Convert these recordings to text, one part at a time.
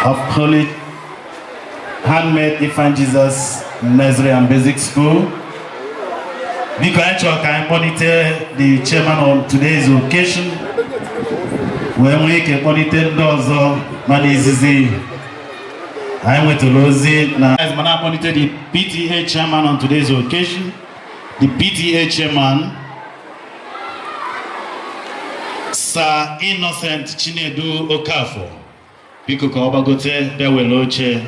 Of College Handmaids Basic School. Because I monitor the chairman on today's occasion. When we can monitor those Manizizi, I went to Lozi. Now, as I monitor the PTA chairman on today's occasion, the PTA chairman, Sir Innocent Chinedu Okafo. Biko ka obagote bịa were oche.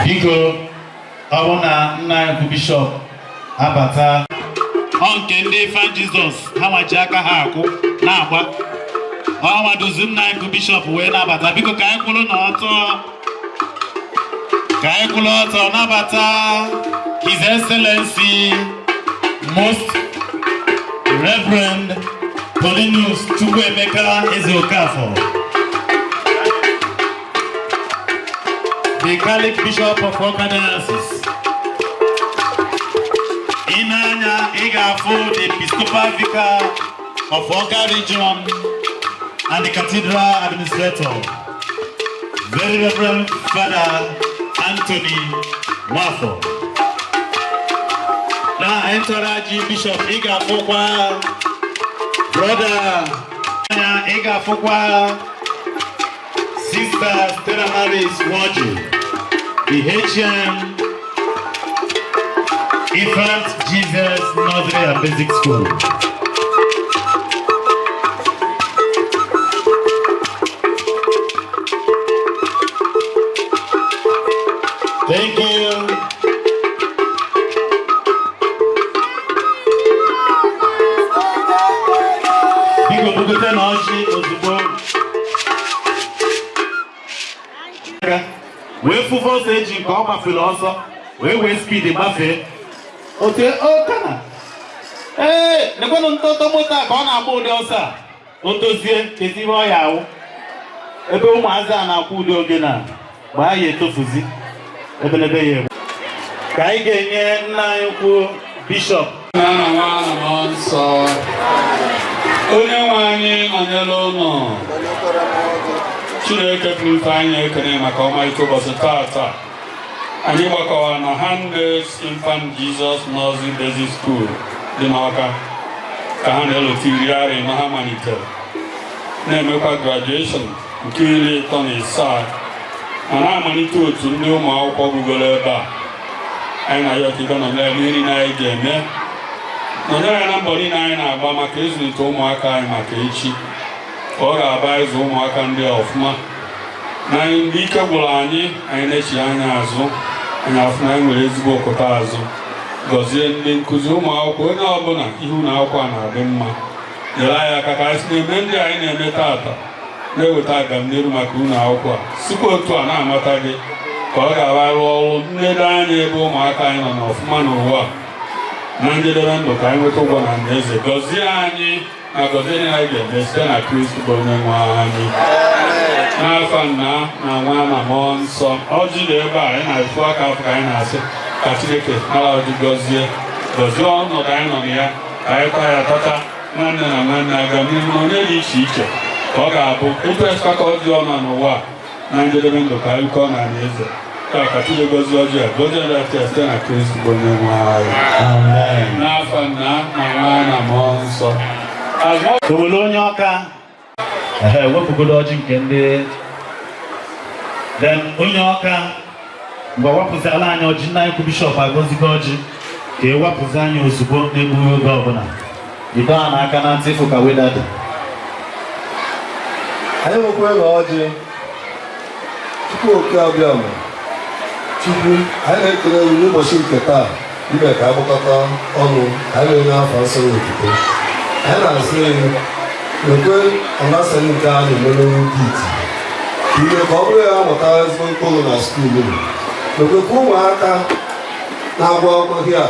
Biko ọ na nna Bishop abata nke ndị fan Jesus ha nwaji aka ha akwụ na-agba Awaduzu nna Bishop wee nabata biko ka anyị kwụrụ n'ọtọ nabata His Excellency Most Reverend Paulinus Chukwuemeka Eze-Okafọ, the Catholic Bishop of Awka Diocese. Inanya Igafo, the Episcopal Vicar of Awka Region and the Cathedral Administrator, Very Reverend Father Anthony Wafo. Now entourage Bishop Igafokwa, Brother Igafokwa, Sister Stella Maris Waju, the HM Infant Jesus Nursery and Basic School. Thank you. Biko bukute na ọchị ozugbo. Wee fụ voice eji nke ọ gbafere ọsọ, wee speed gbafe. Ote ọka. Nekwanụ ntọtọ moto a ka ọ na-agba ụdị ọsọ a. O tozie kezibe ọ ya awụ. Ebe ụmụazị a na-akwụ ụdị oge na gbaa ya etofuzi. Ebelebe ya ka anyị ga-enye nna anyị ukwu Bishop nsọ onye nwe anyị nọnyere ụlọ Chineke pụrụ ife anyị ekene maka ọmarịcha ụbọchị taata anyị gbakọwara na Handmaids Jesus Nursery Basic School dị n'Awka ka ha na-elote iri arị na ha malitere na-emekwa graduation nke 37 ma na-amalite otu ndị ụmụ akwụkwọ gụgoro ebe a anyị na yọkiga nọ n'ebe nri na anyị ga-eme nọnyere ya na mbọ niile anyị na-agba maka ịzụlite ụmụaka anyị maka echi ka ọ ga-aba ịzụ ụmụaka ndị ọfụma na anyị ndị ike gwụrụ anyị na-echi anya azụ anyị afụ na anyị nwere ezigbo okụta azụ gọzie ndị nkụzi ụmụ akwụkwọ onye ọbụla ihu na akwụkwọ a na-adị mma nyere anyị aka ka anyị si na-eme ndị anyị na-eme taata na-eweta agamnihu maka ụlọ akwụkwọ a sikwa otu a na-amata gị ka ọ ga-aba arụ ọrụ nledo anya ebe ụmụaka anyị nọ n'ọfụma n'ụwa na njedebe ndụ ka anyị nweta ụgwọ na Eze gọzie anyị na gọzie anyị ga-eme site na Kristi bụ onye nwe anyị n'afọ nna na nwa na mmụọ nsọ ọjị dị ebe a anyị na-efu aka afọ ka anyị na-asị ka Chineke nara ọjị gọzie ọnọdụ anyị nọ na ya ka anyị taa ya tata nwanne na nwanne aga n'ihu na onye dị iche iche ka ọ ga-abụ etu esika ka ọ dị ọnụ n'ụwa na njedebe ndụ ka anyị kọọ na Eze Katuje gozi oje, gozi oje teste na Kristo bonye mwai. Amen. N'afọ na mwana mmụọ nsọ. Owele onye Awka wepụgodo ọjị nke ndị then onye Awka mgbe wapụziala anyị ọjị nna anyị bishọp agọzigo ọjị ka e wapụzi anyị ozugbo n'egbughị oge ọbụla ido a n'aka na ntị ịfụ ka weda dị anyị nwekwa ebe ọjị tupu oke abịa ma Chukwu anyị na-ekele ewu n'ụbọchị nke taa ime ka agbakọta ọnụ anyị na-enye afọ nsọ n'okike anyị na-asị enyi ekwe ọnasịrị nke a na-emere ndị iti ime ka ọ bụrụ ya amụta ezigbo mkpụrụ na skuulu ekwe ka ụmụaka na-agụ akwụkwọ gị a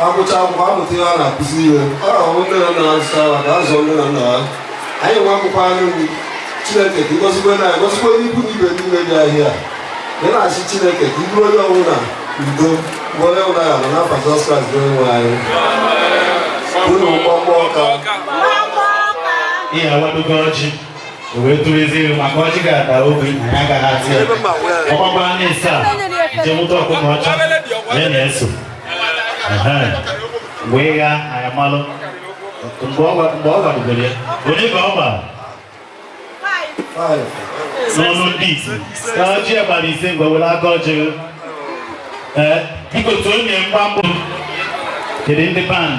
agụcha akwụkwọ amụta ihe a na-akụzi ihe ọ na-ahụ nne na nna ha zụta ala ka azụọ nne na nna ha anyị nwe akwụkwọ anyị nri Chineke ka ịgọzikwe na ịgọzikwe n'ibu na ibe niile dị ahịa ị na-achị Chineke ka iburu onye ọbụla udo bụ onye ọbụla ya nọ n'afọ Jizọs Kraịst bụ onye nwe anyị unu mgbọmgbọ Awka ihe awadogo ọjị wee tụrụzie maka ọjị ga-ata obi anyị agaghị atị ya ọgbagba na-ese a je mụta ọkụkọ ọcha ya na-eso wee ya anyị malụ mgbe ọ gwadogoro ya onye ka ọ gbara n'ọnụ ndị isi ka ọjị abalị ise mgbe were aka ọjị biko tụọ onye mgba mbụ kedu ndị band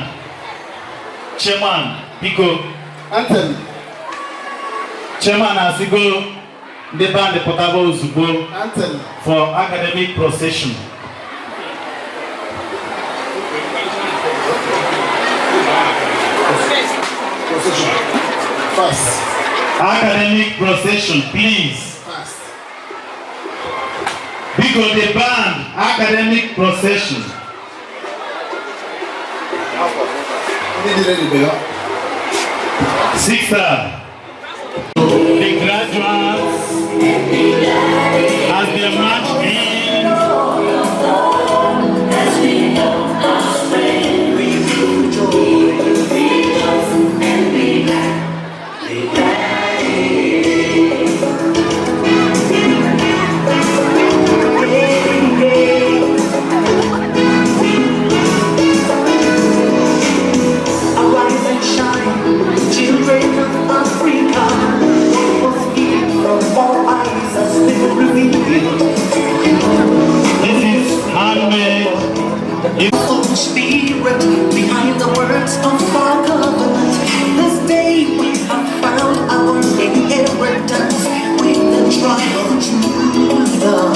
chairman biko chairman asigo ndị band pụtaba ozugbo for academic procession. Fast. Academic procession, please. Fast. Because the band, academic procession. Sister, the graduates, as they march in, this is handmade. Spirit behind the words of our covenant. This day we have found our inheritance with the tribe of Judah.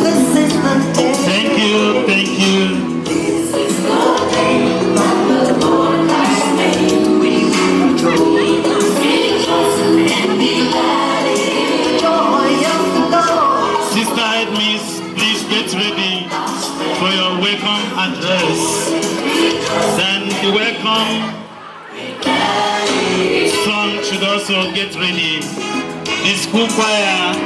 This is the day. Thank you, thank you. This is the day that the Lord has made. We will rejoice and be glad in the joy of the Lord. Sister Handmaids, please get ready for your welcome address. Then the welcome song should also get ready. The school choir.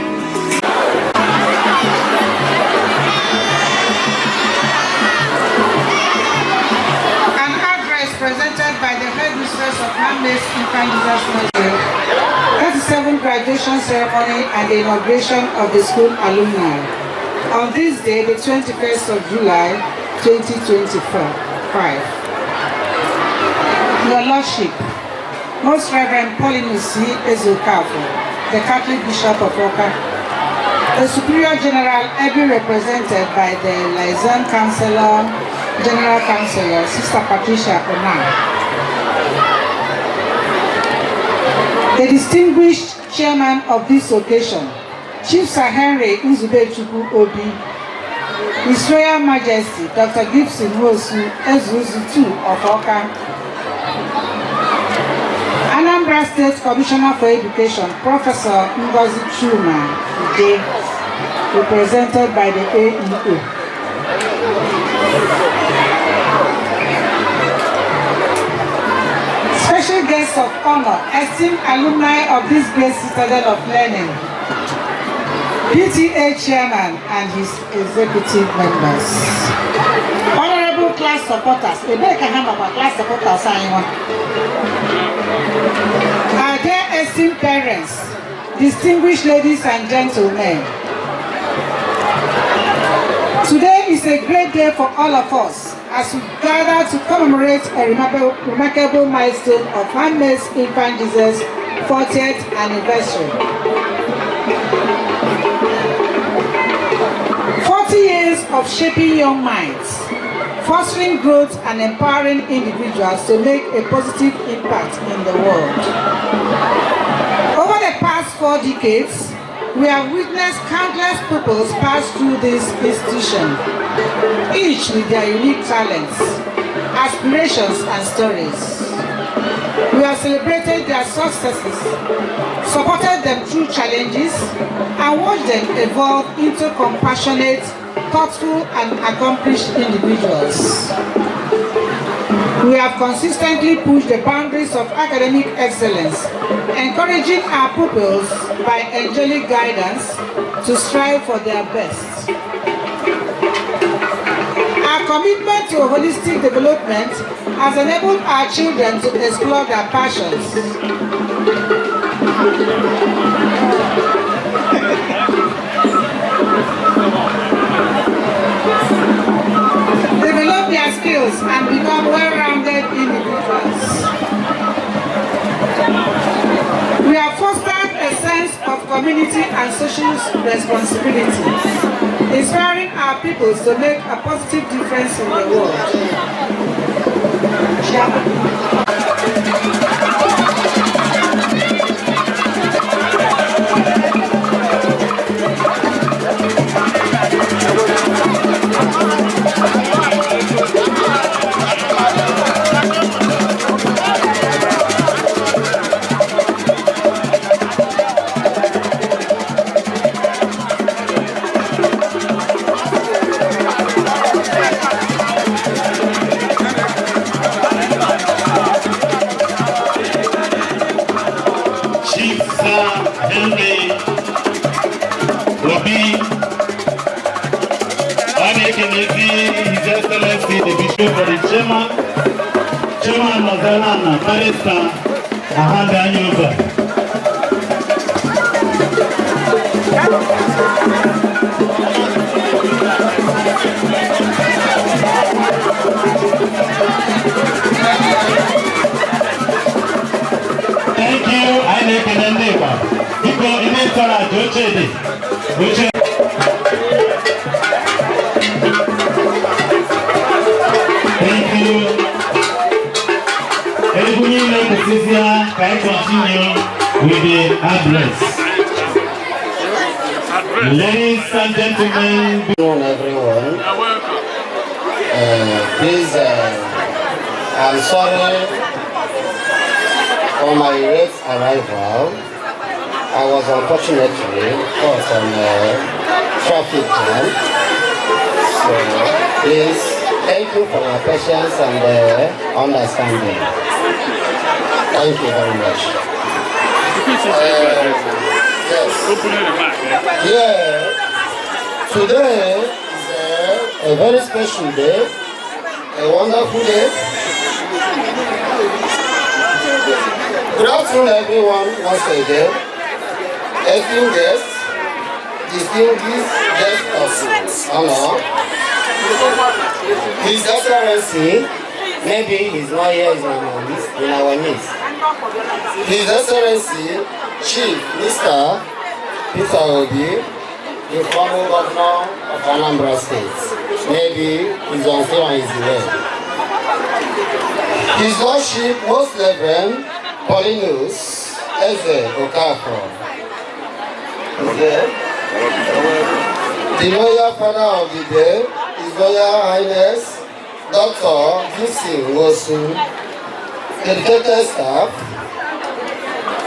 An address presented by the headmistress of Handmaids Basic School Awka, 37th graduation ceremony and the inauguration of the school alumni. On this day, the 21st of July, 2025. Your Lordship, Most Reverend Paulinus Ezokafo, the Catholic Bishop of Awka, the Superior General ably represented by the Liaison Councillor, General Councillor, Sister Patricia Onan, the distinguished chairman of this occasion, Chief Sir Henry Nzubechukwu Obi, His Royal Majesty Dr. Gibson Wosu Ezuzu II of Awka, Anambra State Commissioner for Education, Professor Ngozi Chuma Ude, represented by the AEO. Special guest of honor, esteemed alumni of this great citadel of learning, PTA Chairman and his executive members. Honorable class supporters, a big hand of our class supporters, our dear esteemed parents, distinguished ladies and gentlemen, is a great day for all of us as we gather to commemorate a remarkable milestone of Handmaids Infant Jesus' 40th anniversary. 40 years of shaping young minds, fostering growth and empowering individuals to make a positive impact in the world. Over the past 4 decades, we have witnessed countless pupils pass through this institution, each with their unique talents, aspirations, and stories. We have celebrated their successes, supported them through challenges, and watched them evolve into compassionate, thoughtful, and accomplished individuals. We have consistently pushed the boundaries of academic excellence, encouraging our pupils by angelic guidance to strive for their best. Our commitment to holistic development has enabled our children to explore their passions, develop their skills, and become well-rounded individuals. We have fostered a sense of community and social responsibility, inspiring our people to make a positive difference in the world. His Excellency, the Bishop for the Chairman of Ghana, Barrister, Ahanda Over. Thank you, I make an endeavor. Because in it, thank you. Can continue with the address. Ladies and gentlemen, good morning, everyone. Please, I'm sorry for my late arrival. I was unfortunately caught on traffic jam. So please, thank you for your patience and understanding. Thank you very much. Yes. Today is a very special day, a wonderful day. Good afternoon, everyone, once again. Esteemed guests, distinguished guests of honor, His Excellency, maybe he's not here in our midst. His Excellency, Chief Mr. Peter Obi, the former governor of Anambra State. Maybe he's on his way. His Lordship, Most Reverend Paulinus Eze Okafor. The Royal Father of the Day, His Royal Highness Dr. Gibson Wosu, dedicated staff,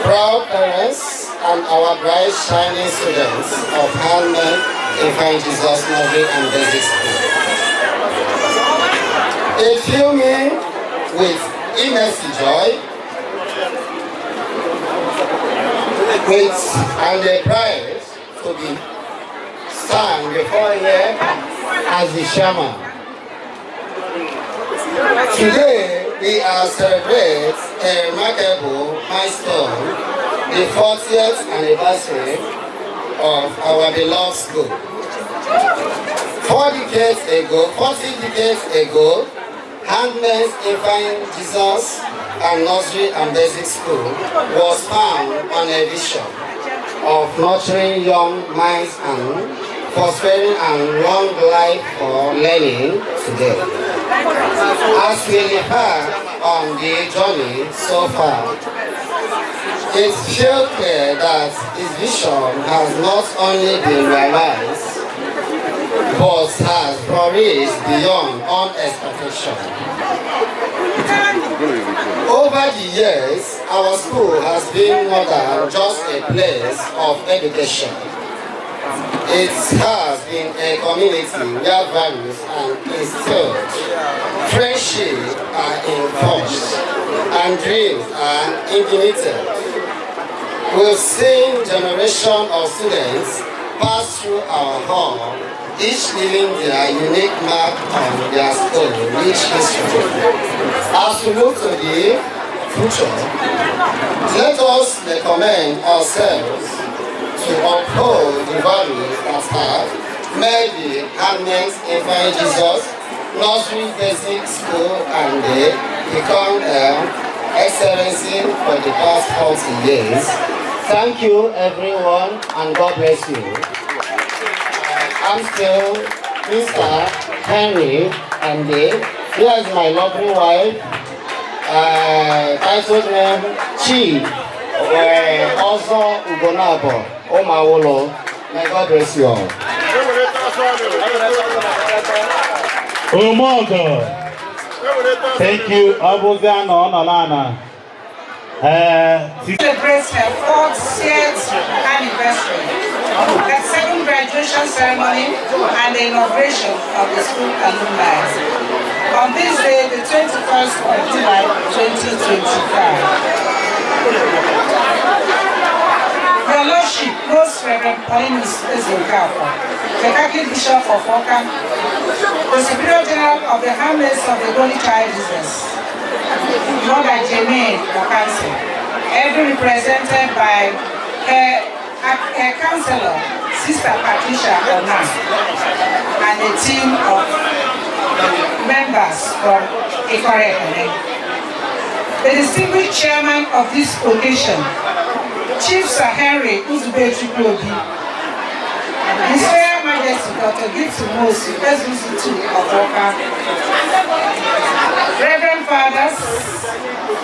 proud parents, and our bright shining students of Handmaids Infant Jesus Nursery and Basic School. It filled me with immense joy, and a pride to be stand before here as the chairman. Today we are celebrating a remarkable milestone, the 40th anniversary of our beloved school. 40 decades ago, Handmaids Jesus and Nursery and Basic School was founded on a vision of nurturing young minds and fostering and long life for learning today. As we embark on the journey so far, it feels clear that his vision has not only been realized, but has flourished beyond all expectation. Over the years, our school has been more than just a place of education. It has been a community where values are instilled, friendship are enforced, and dreams are ignited. We've seen generations of students pass through our hall, each leaving their unique mark on their school rich history. As we look to the future, let us recommend ourselves to uphold the values that have made the Handmaids Jesus Nursery Basic School and they become excellency for the past 40 years. Thank you everyone and God bless you. I'm still Mr. Henry and here is my lovely wife, titled name Chief, also Ugonabo, Omawolo. May God bless you all. Oh my God. Thank you, Abuzano Nolana. Celebrates her 40th anniversary, the second graduation ceremony, and the inauguration of the school alumni. On this day, the 21st of July, 2025. Your Lordship, Most Reverend Paulinus Awka, the Catholic Bishop of Awka, the Superior General of the Handmaids of the Holy Child Jesus, Mother Jermaine Okansi, every represented by her counselor, Sister Patricia Ona, and a team of members from Ikore. The distinguished chairman of this occasion, Chief Sir Henry Uzubechi Klobi, His Royal Majesty Dr. Gibson Mosi, SBC2 of Awka, Reverend Fathers,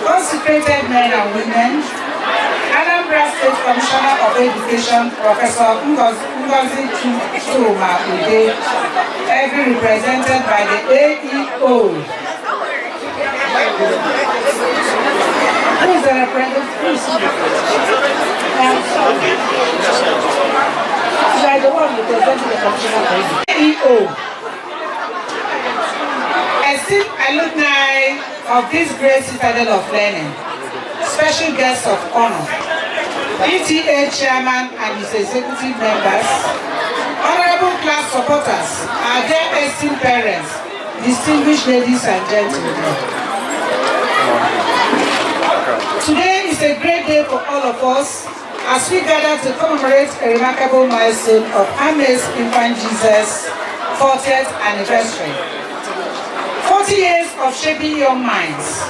consecrated men and women, Anambra State Commissioner of Education, Professor Ngozi Chuma Ude, every represented by the AEO. Who is the representative? You are the one representing the Commissioner of Education. AEO. Esteemed alumni of this great citadel of learning, special guests of honor, PTA chairman and his executive members, honorable class supporters, our dear esteemed parents, distinguished ladies and gentlemen. Today is a great day for all of us as we gather to commemorate a remarkable milestone of Handmaids Jesus' 40th anniversary. 40 years of shaping young minds,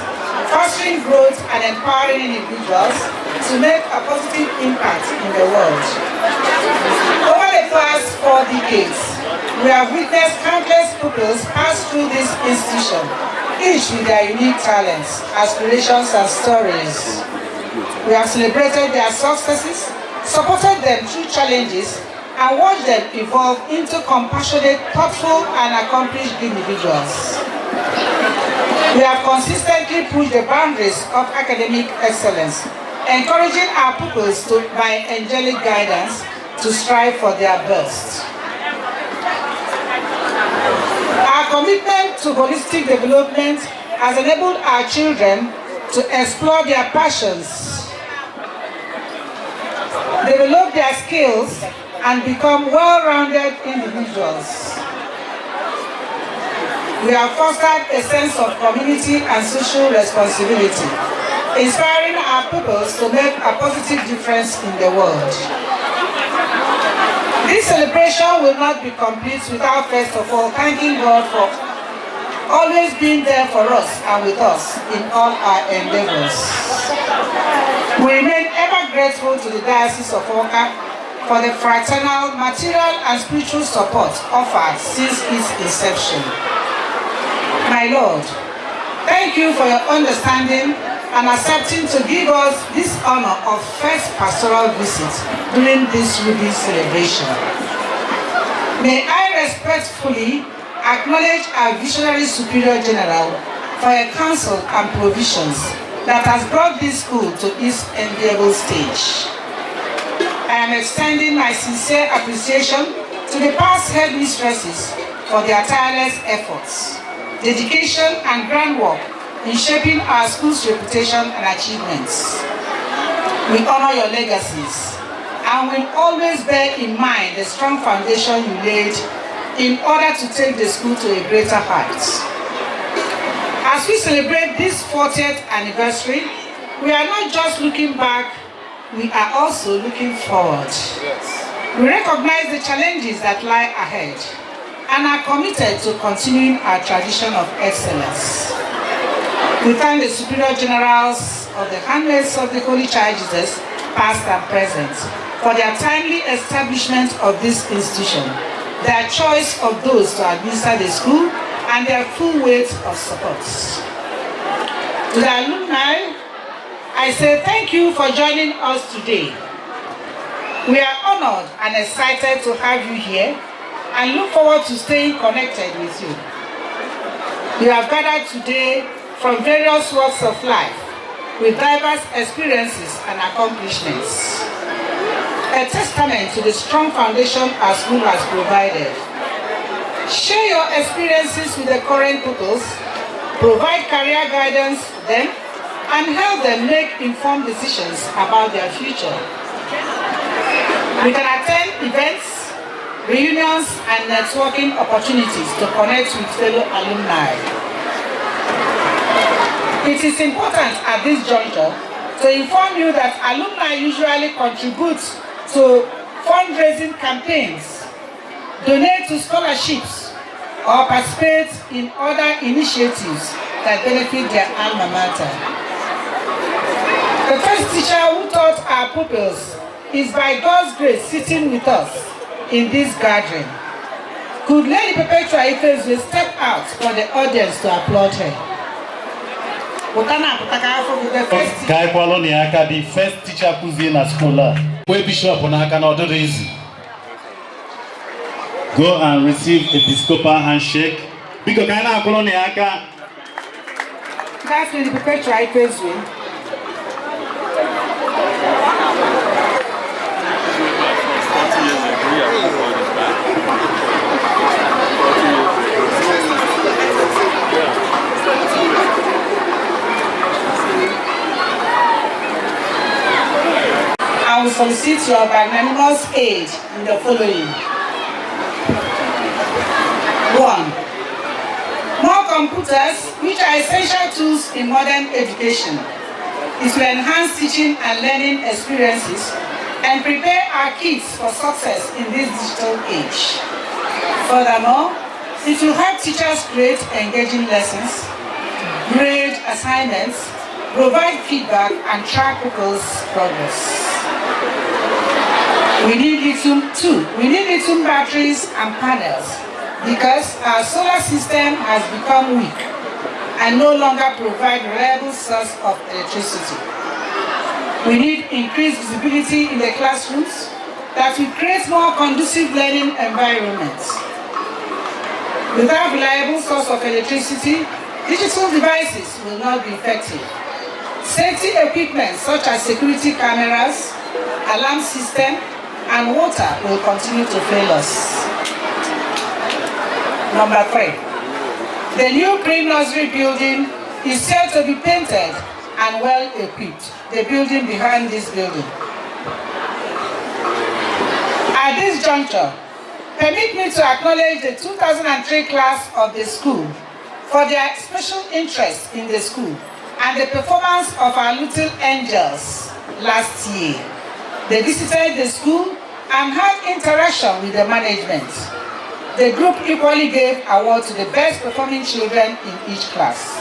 fostering growth and empowering individuals to make a positive impact in the world. Over the past 4 decades, we have witnessed countless pupils pass through this institution, each with their unique talents, aspirations and stories. We have celebrated their successes, supported them through challenges, and watched them evolve into compassionate, thoughtful and accomplished individuals. We have consistently pushed the boundaries of academic excellence, encouraging our pupils to, by angelic guidance, to strive for their best. Our commitment to holistic development has enabled our children to explore their passions, develop their skills, and become well-rounded individuals. We have fostered a sense of community and social responsibility, inspiring our pupils to make a positive difference in the world. This celebration will not be complete without first of all thanking God for always being there for us and with us in all our endeavors. We remain ever grateful to the Diocese of Awka for the fraternal, material and spiritual support offered since its inception. My Lord, thank you for your understanding and accepting to give us this honor of first pastoral visit during this ruby celebration. May I respectfully acknowledge our visionary Superior General for your counsel and provisions that has brought this school to its enviable stage. I am extending my sincere appreciation to the past headmistresses for their tireless efforts, dedication and groundwork in shaping our school's reputation and achievements. We honor your legacies and will always bear in mind the strong foundation you laid in order to take the school to a greater height. As we celebrate this 40th anniversary, we are not just looking back, we are also looking forward. We recognize the challenges that lie ahead and are committed to continuing our tradition of excellence. We thank the Superior Generals of the Handmaids of the Holy Child Jesus, past and present, for their timely establishment of this institution, their choice of those to administer the school, and their full weight of support. To the alumni, I say thank you for joining us today. We are honored and excited to have you here and look forward to staying connected with you. You have gathered today from various walks of life with diverse experiences and accomplishments. A testament to the strong foundation our school has provided. Share your experiences with the current pupils, provide career guidance to them, and help them make informed decisions about their future. We can attend events, reunions, and networking opportunities to connect with fellow alumni. It is important at this juncture to inform you that alumni usually contribute to fundraising campaigns, donate to scholarships, or participate in other initiatives that benefit their alma mater. The first teacher who taught our pupils is by God's grace sitting with us in this gathering. Could Lady Perpetua Ifezue step out for the audience to applaud her? Guy Poloniaka, the first teacher who's in a school, where Bishop Onaka not easy. Go and receive Episcopal handshake. Because Kaina Poloniaka. That's when the Perpetua Ifezue. I will solicit your magnanimous aid in the following. 1. More computers, which are essential tools in modern education. It will enhance teaching and learning experiences and prepare our kids for success in this digital age. Furthermore, it will help teachers create engaging lessons, grade assignments, provide feedback, and track pupils' progress. We need lithium batteries and panels because our solar system has become weak and no longer provide reliable source of electricity. We need increased visibility in the classrooms that will create more conducive learning environments. Without reliable source of electricity, digital devices will not be effective. Safety equipment such as security cameras, alarm system, and water will continue to fail us. Number 3, the new pre-nursery building is set to be painted and well equipped. The building behind this building. At this juncture, permit me to acknowledge the 2003 class of the school for their special interest in the school and the performance of our little angels last year. They visited the school and had interaction with the management. The group equally gave awards to the best performing children in each class.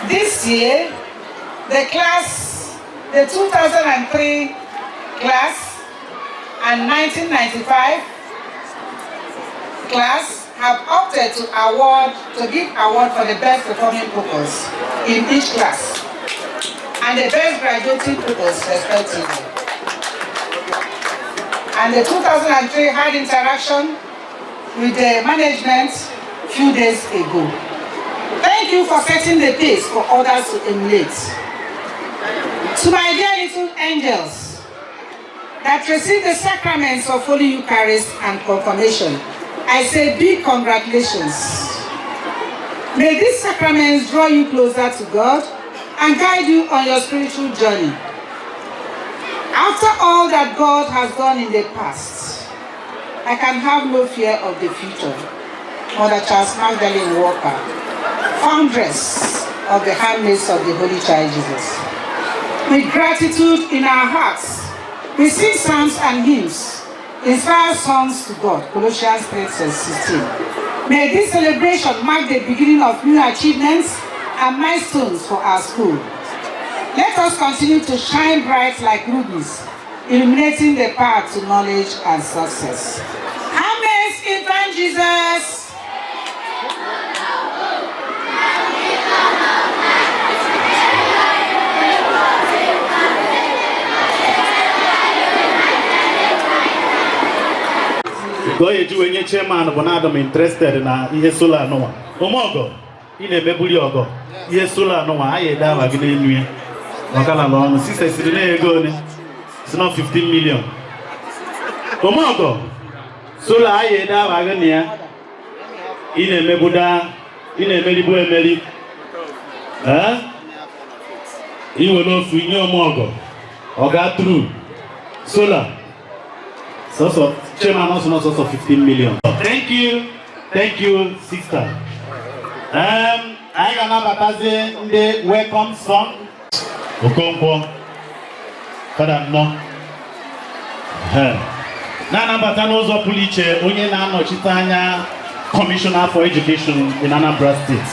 This year, the 2003 class and 1995 class have opted to give award for the best performing pupils in each class and the best graduating pupils respectively. And the 2003 had interaction with the management a few days ago. Thank you for setting the pace for others to emulate. To my dear little angels that receive the sacraments of Holy Eucharist and confirmation, I say big congratulations. May these sacraments draw you closer to God and guide you on your spiritual journey. After all that God has done in the past, I can have no fear of the future. Mother Charles Magdalene Walker, foundress of the Handmaids of the Holy Child Jesus. With gratitude in our hearts, we sing psalms and hymns, inspire songs to God, Colossians 3:16. May this celebration mark the beginning of new achievements and milestones for our school. Let us continue to shine bright like rubies, illuminating the path to knowledge and success. Handmaids Infant Jesus. Go you when you chairman but I'm interested na ihe solar no one. Omogo, ine mebuli ogo. Ihe solar no one, aye da wa gine nwe. Wakala lo sister siri na ego ni. It's not 15 million. Omogo. Solar aye da wa gine ya. Ine mebuda, ine melibu emeli. Iwo no fu nye omogo. Oga true. Solar. So chairman also not also 15 million. Thank you, sister. I gonna bataze the welcome song. Okonkwo, Father no. Na nabata n'ụzọ pụrụ iche onye na-anọchite anya Commissioner for Education in Anambra State.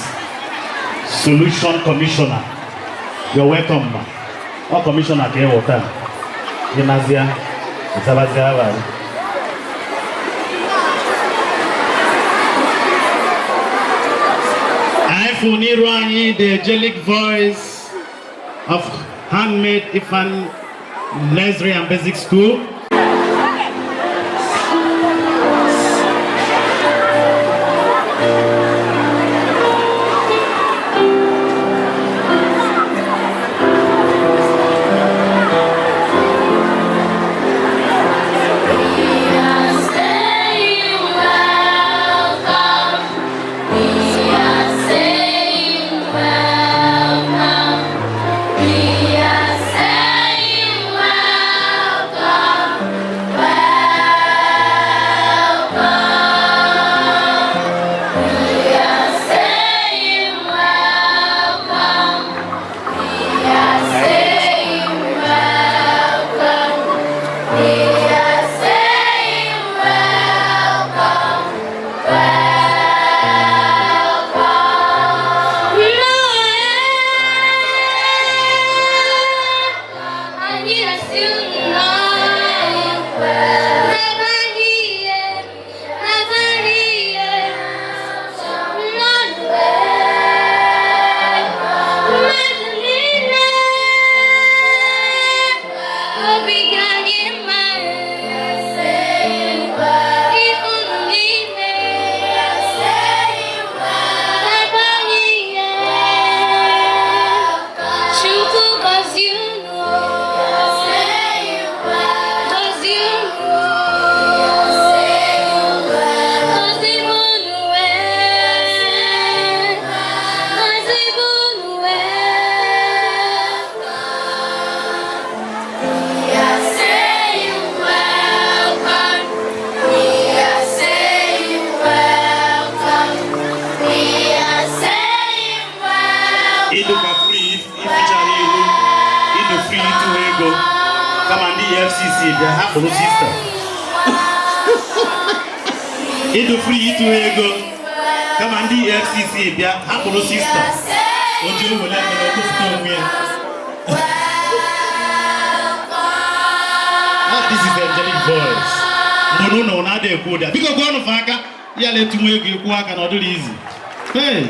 Solution Commissioner. You're welcome, ma. Ọ Commissioner ka ịwọta. Gimnazia, Isabazia Valley. Funirwani, the angelic voice of Handmaid Infant Nursery and Basic School. We are saying welcome. FCC, they have no sister. It's free to go. Come on, the FCC, they have no sister. What you will let me this is the angelic voice. No, not the good. Because go on Faka, yeah, let you make you work and do easy. Hey.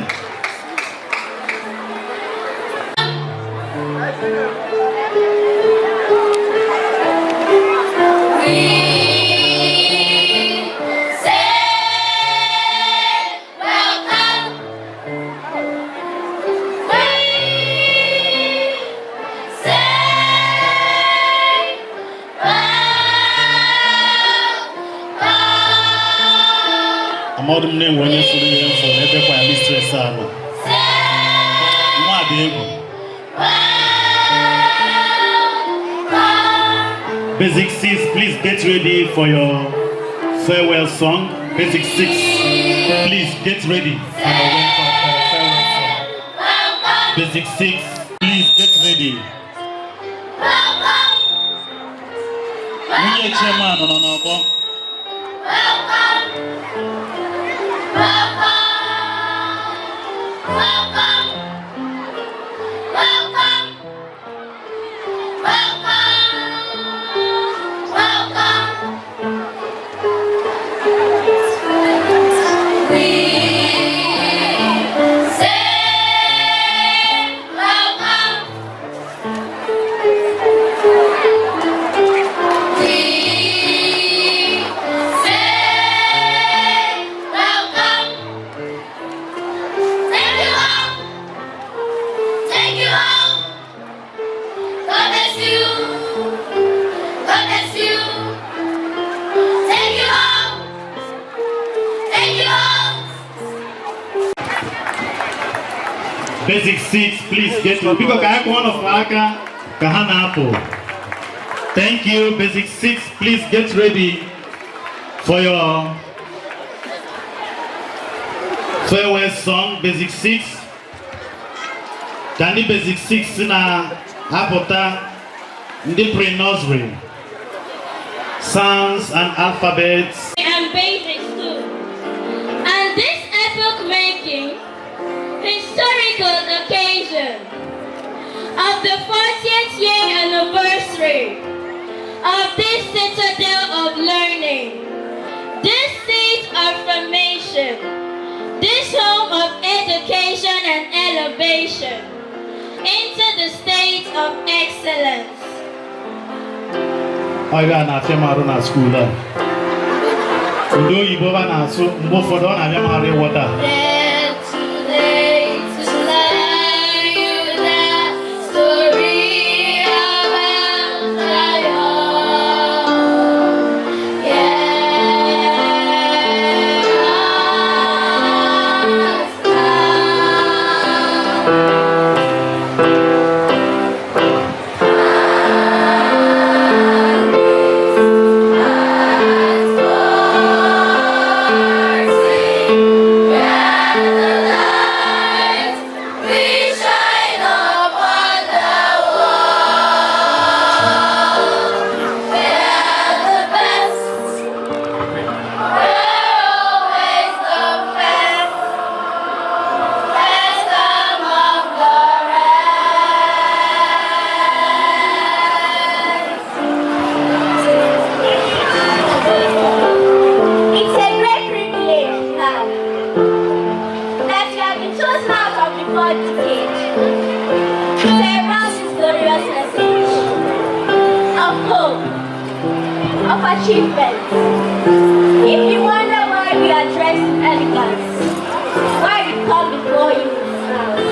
Modern name when you see for every quite mistress. Basic 6, please get ready for your farewell song. Basic 6, please get ready for your farewell song. Basic 6, please get ready. We are chairman on our board. Basic 6, please get to people can one of Awka Kahanapo. Thank you, Basic 6, please get ready for your farewell song. Basic 6. Danny Basic 6 na Apota the pre-nursery. Sounds and alphabets. And basic school. And this epoch-making historical occasion of the 40th year anniversary of this citadel of learning, this seat of formation, this home of education and elevation into the state of excellence. I got na fiema na school there. Udo iboba na so mbo fodo na fiema re water. Achievements. If you wonder why we are dressed in elegance, why we come before you in house.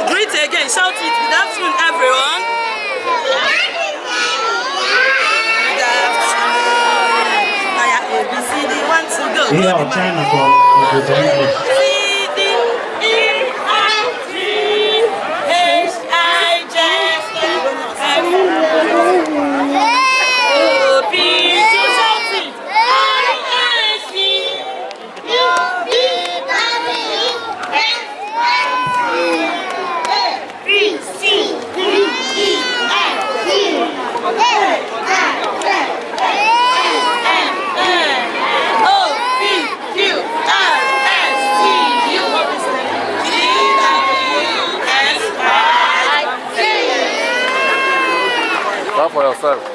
Greet again, shout it. Good afternoon, everyone. Good afternoon. I have ABCD, want to go. Yeah, China for for yourself.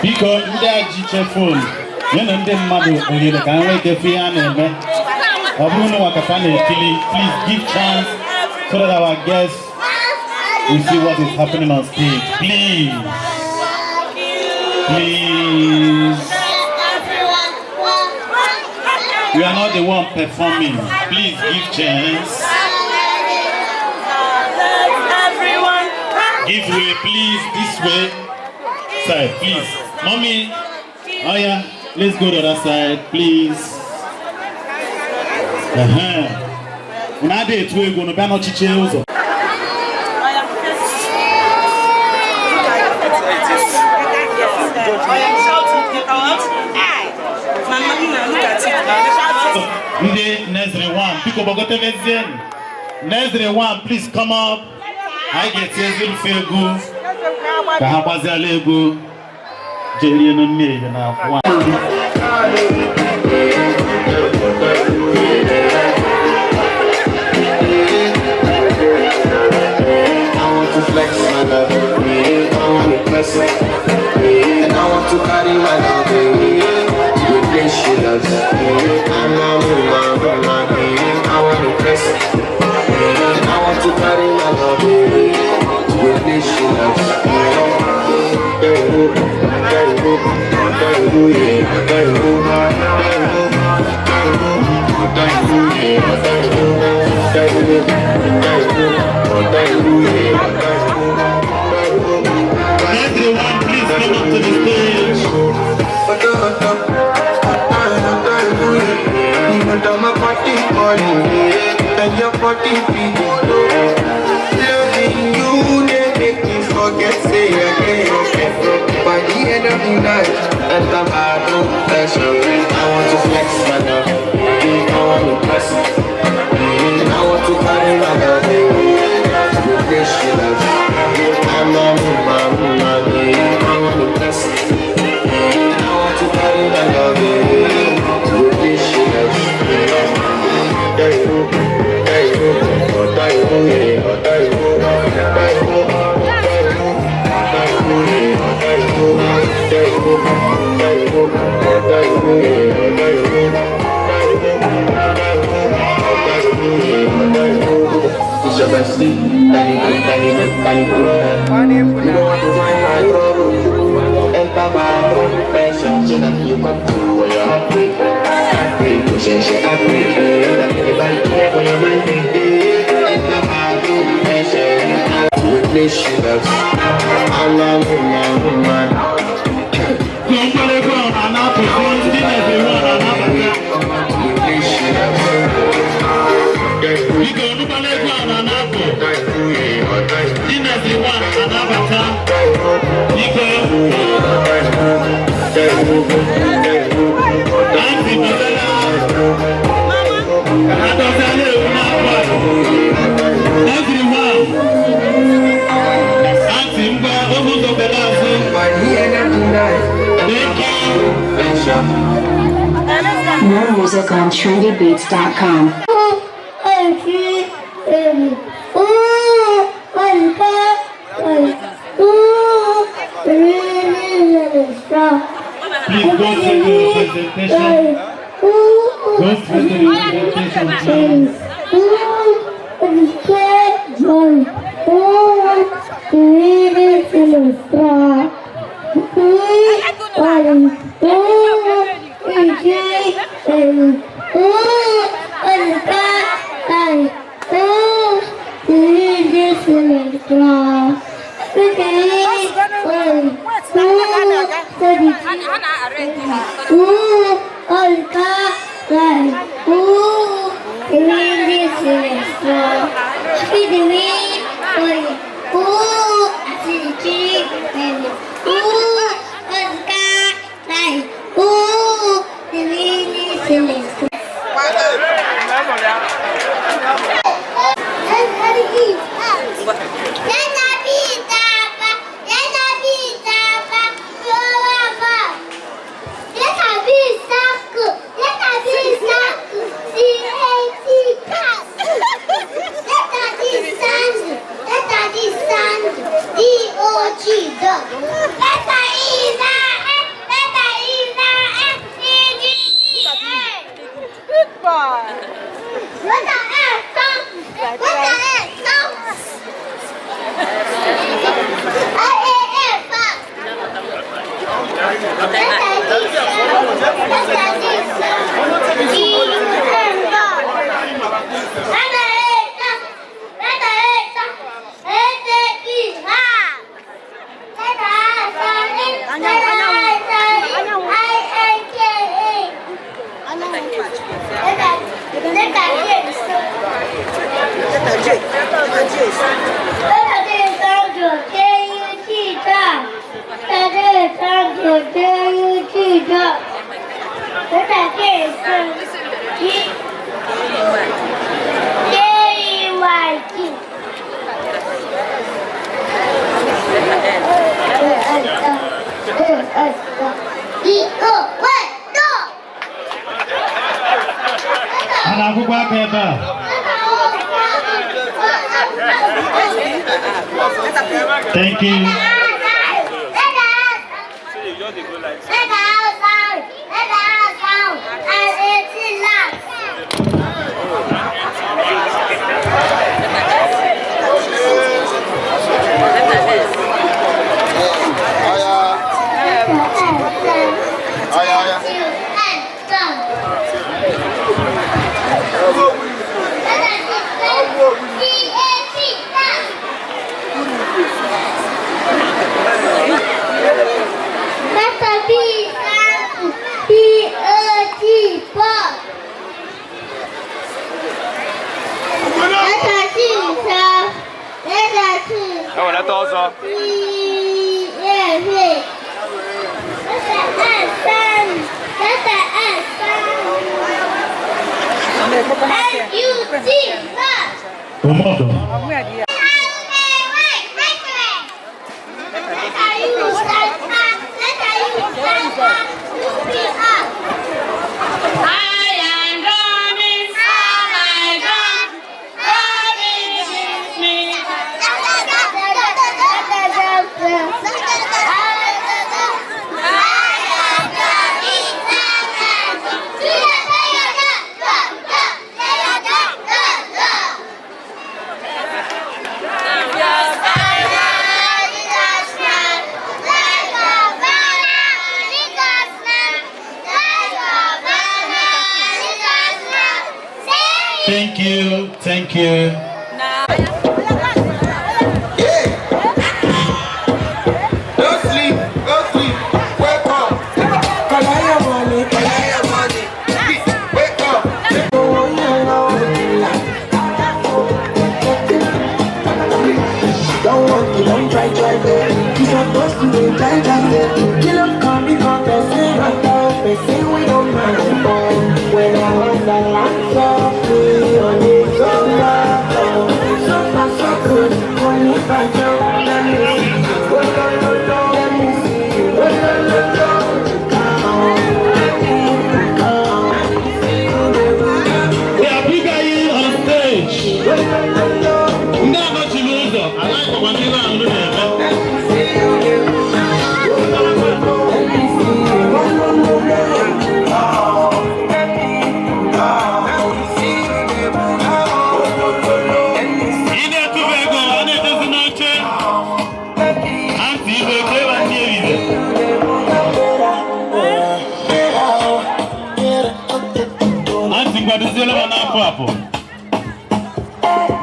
Because you are phone. You know them madu you can wake a free and Bruno Wakafane please give chance so that our guests will see what is happening on stage. Please. You are not the one performing. Please give chance. Give way, please. This way. Side, please. Mommy. Oh yeah. Let's go to the other side, please. Una dey tu ego no be no chiche uzo. Nezre one, Pico Bogote Vezen. Nezre one, please come up. I get Zil Fegu. Kahabaza Lego. Jelly no me na one. Flex my love, I want to press it, and I want to carry my love to the place she loves. I'm a woman, I want to press it, and I want to carry my love to the place she loves. Everyone, please come up to the stage. I'm a party calling, and your party people loving you, they make me forget, say again, okay. By the end of the night, and I'm out of pleasure. I want to flex my love, I want to press it, and I want to carry my love to the place she loves. I'm a woman, I want to press it, and I want to carry my love to the place she loves. It's your bestie, Danny, you don't want to find my trouble. Enter my profession so that you come to where you're happy. Pushing shit happy, that everybody care for your baby. Enter my profession, with this she loves. I'm a woman. Don't go on, I'm not performing everyone, I'm not with this she loves. we go to the ground and apple. Dinner the one and avatar. We go. Auntie Madonna. Adozale Unapa. Everyone. Auntie Mba Omuzo Belazo. Thank you. More music on trendybeats.com. Please go to the presentation. Go to the presentation, Thank you. Thank you, thank you. Don't sleep, wake up. Collect your money, wake up. Don't want to, don't try, you're supposed to be try. You don't come, you come, say we don't mind, boy. When I want the land so free, on it so loud, so far so good. When if I don't, let me see you, let me see you, We are bigger here on stage. Never to lose them. I like what you are doing.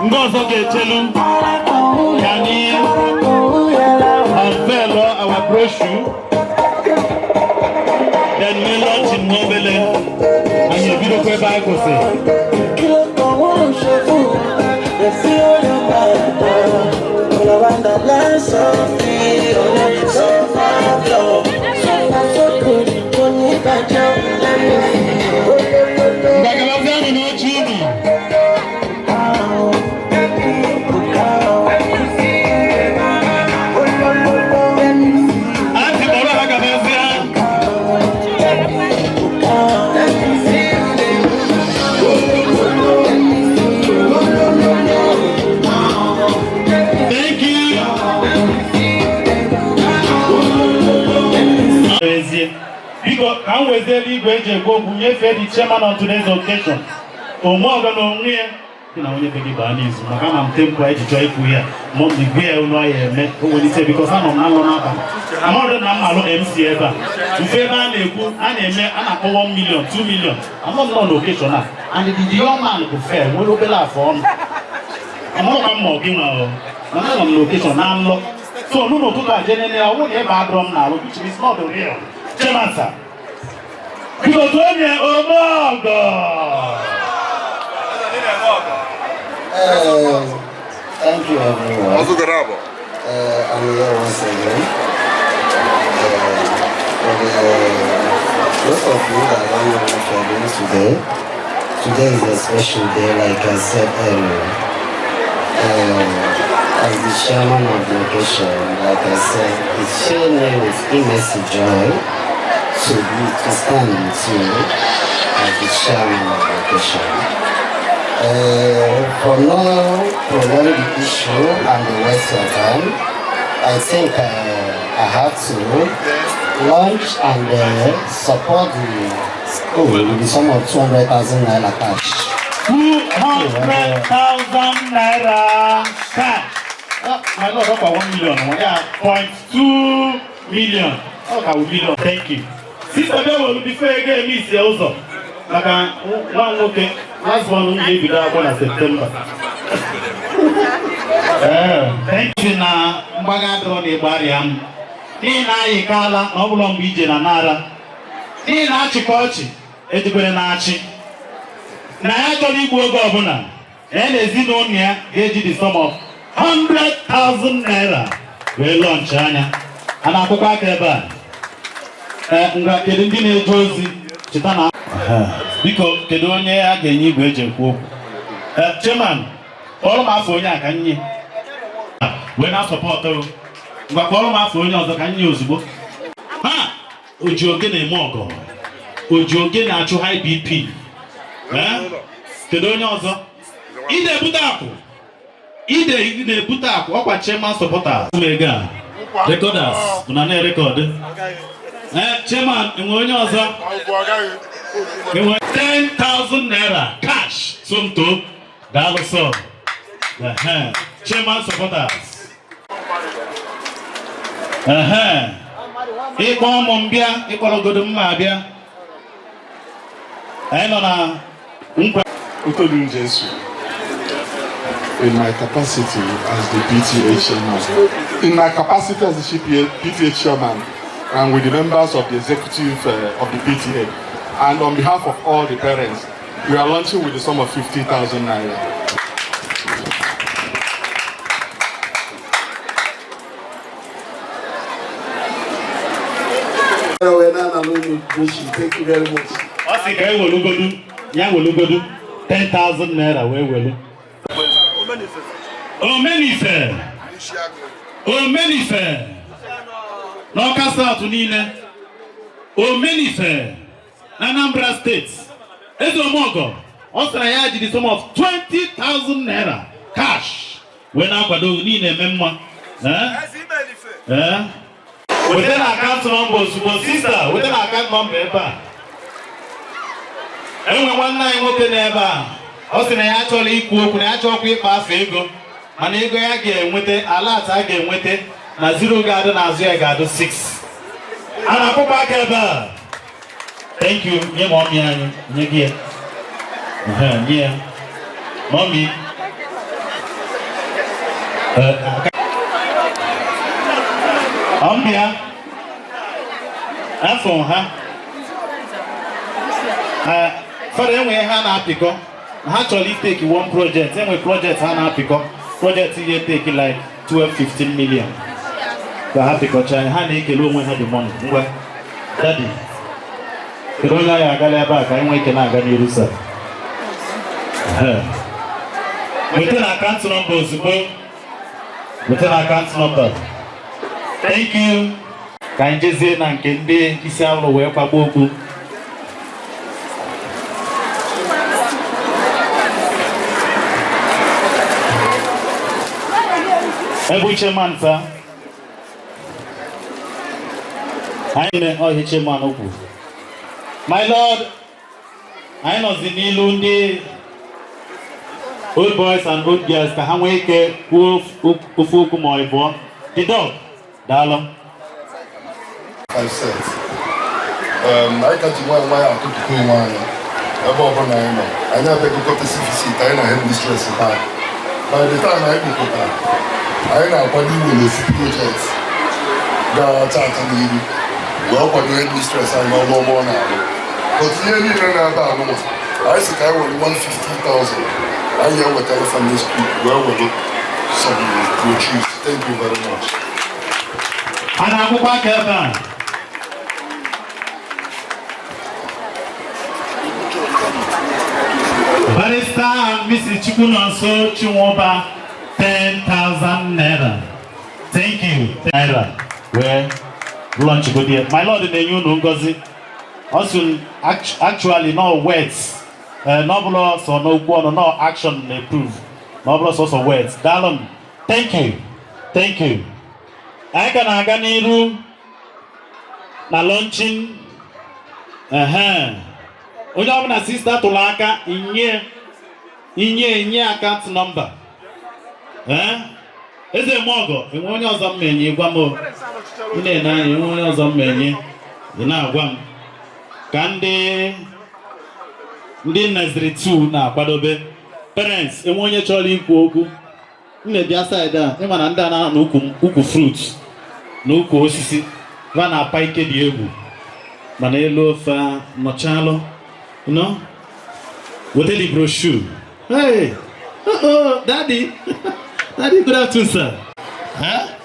Ngozo Getelu, Kani, unveil our brochure, then we launch in Nobele, and you video by Bible say. Can we say the chairman on today's occasion? Or more than only, you know, you take Banis. I'm temporary to join here. Mom, the beer, no, I met when he said because I'm not I'm more than I'm MC ever. To favor a book and a man and 1 million, 2 million. I'm not on location now. And the young man who fair, we'll be laugh on. I'm not more game. I'm not on location now. So, no, to that generally, I won't ever drum now, which is not the real. Chairman, sir. Because when you're oh God. Thank you, everyone. I'm here once again for the Most of you that don't know what we are doing today, today is a special day, like I said earlier. As the chairman of the occasion, like I said, it filled me with immense joy to stand with you as the chairman of the occasion. For now, prolong the issue and the waste of time, I think I have to launch and support the school with the sum of 200,000 naira cash. 200,000 naira cash. My Lord, over 1 million. Yeah, 0.2 million. Okay, million. Thank you. Sister Bell will be fair again, Miss also. Like one okay. Last one we gave you that one in September. Thank you na mbaga dro ni bariam. Ni na yikala no bulo mbije na nara. Ni na chikochi ejikwere na achi. Na ya chori igbu oge obuna. Ezinụlọ ya ga-eji the sum of 100,000 naira wee launch anya. Ana akwụkwọ aka ebe a. Ngwa kedu ndị na-eje ozi cheta na biko kedu onye a ga-enye igwe eji ekwu okwu? Chairman, kpọrọ m afọ onye a ka nye wee na sọpọtụ. Ngwa kpọrọ m afọ onye ọzọ ka nye ozugbo. Ha oji oge na-eme ọgọ, oji oge na-achụ high BP. Kedu onye ọzọ? Ide ebute akụ, ide ebute akụ. Ọkwa chairman supporters mega recorders una na-erekọdụ. Chairman, enwe onye ọzọ? 10,000 naira cash. Somto Daloso. Chairman supporters. Ịkpọ ụmụ mbịa, ịkpọrọgodo mma abịa. Anyị nọ na nkwa. In my capacity as the PTA chairman, in my capacity as the PTA chairman, and with the members of the executive of the PTA, and on behalf of all the parents, we are launching with the sum of 50,000 naira. Thank you very much. 10,000 naira wee welu. Omenife n'Awka South niile. Omenife na Anambra State. Ezeomogo ọ sịrị ya ji the sum of 20,000 naira cash wee na-akwado niile eme mma. Wete na account number ozugbo. Sister, wete na account number ebe a. Enwe nwanne anyị nwoke n'ebe a. Ọ sị na ya achọrọ ikwu okwu, na ya chọrọ ịkpa afọ ego, mana ego ya ga-enweta, alert a ga-enweta na 0 ga-adị n'azụ ya ga-adị 6. A na-akwụkwọ aka ebe a. Thank you. Nye mọmị anyị, nye gị ya. Nye ya. Mọmị. Ọmbịa. Afọ ha. Fọdụ enwe ha na-apịkọ. Ha chọrọ iteki one project. Enwe project ha na-apịkọ. Project ihe take like 12-15 million. Ka ha pịkọcha ha na-ekele onwe ha the money. Ngwa, daddy. Kedu onye anyị agala ebe a ka anyị nwee ike na-aga n'iru sa? Wete na account number ozugbo. Wete na account number. Thank you. Ka anyị jezie na nke ndị isi alụ wee kwagbuo okwu. Ebu chairman sir. Anyị na chairman okwu. My Lord, anyị nọzi n'ilu ndị old boys and old girls ka ha nwee ike kwuo ofu okwu ma ọ bụ the dog. Daalụ. I said, I can't do why I took the queen one. Above one, I never got the CVC, I know head mistress. By the time I go to I know what you will see projects. The chat and the well, what the head mistress, I know no more now. But here, you know about I said I want 150,000. I hear what telephone this well will look some produce. Thank you very much. And I'm back here. Barrister and Mrs. Chikunonso Chimoba, 10,000 naira. Thank you. Naira. Where lunch go there. My lord in the new Ngozi. Also, actually, no words. No blood, so no one, no action they prove. No blood, so words. Darling, thank you. Thank you. I can aganiru na launching. Onye ọbụla sister tụrụ aka inye account number. Eze Mogo, enwe onye ọzọ mmenye gwa m. Ị na-ene anya enwe onye ọzọ mmenye. Ị na-agwa m ka ndị Naziri 2 na-akwadobe. Parents, enwe onye chọrọ ikwu okwu. Nne bịa side a, ịma na ndị a na ukwu fruit na ukwu osisi va na-apa ike dị egwu. Mana elu ofe nọchalụ. You know? What the brochure? Hey! Daddy! Daddy, good afternoon, sir. Huh?